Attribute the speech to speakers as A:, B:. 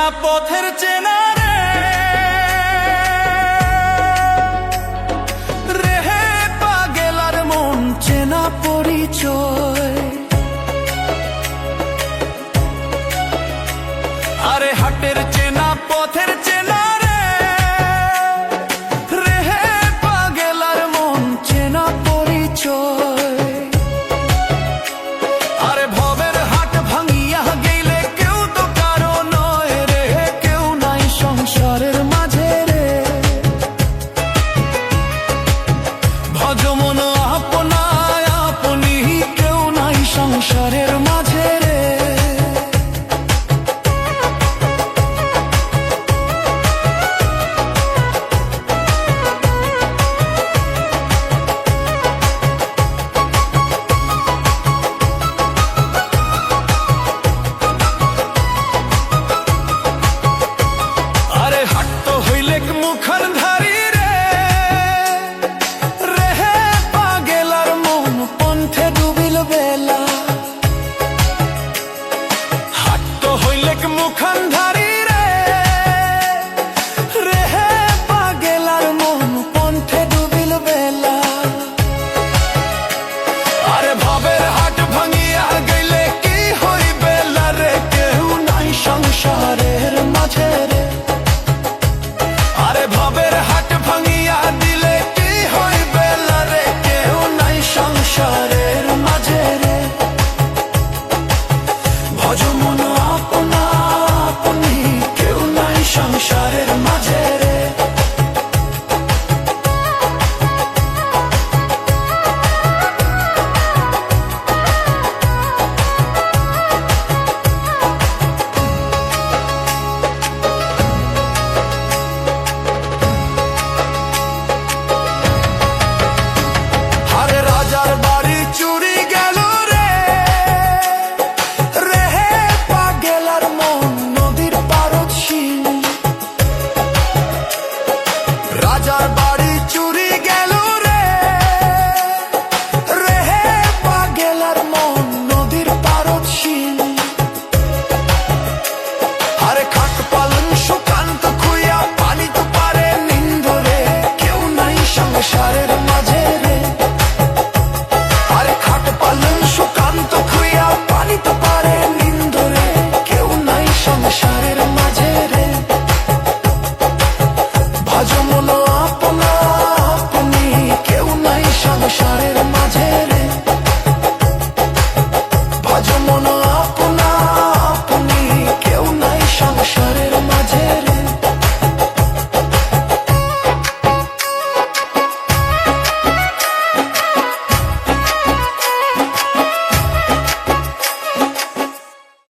A: চেনা পথের চেনা রে, রেহে পাগেলার মন চেনা পরিচয়। আরে হাটের চেনা পথের চেনা রে, রেহে পাগেলার মন চেনা পরিচয়। আরে ভবের হাট ভাঙিয়া গেলে কেউ তো কারো নয় রে, কেউ নাই সংসারের মাঝে রে। ভজ মন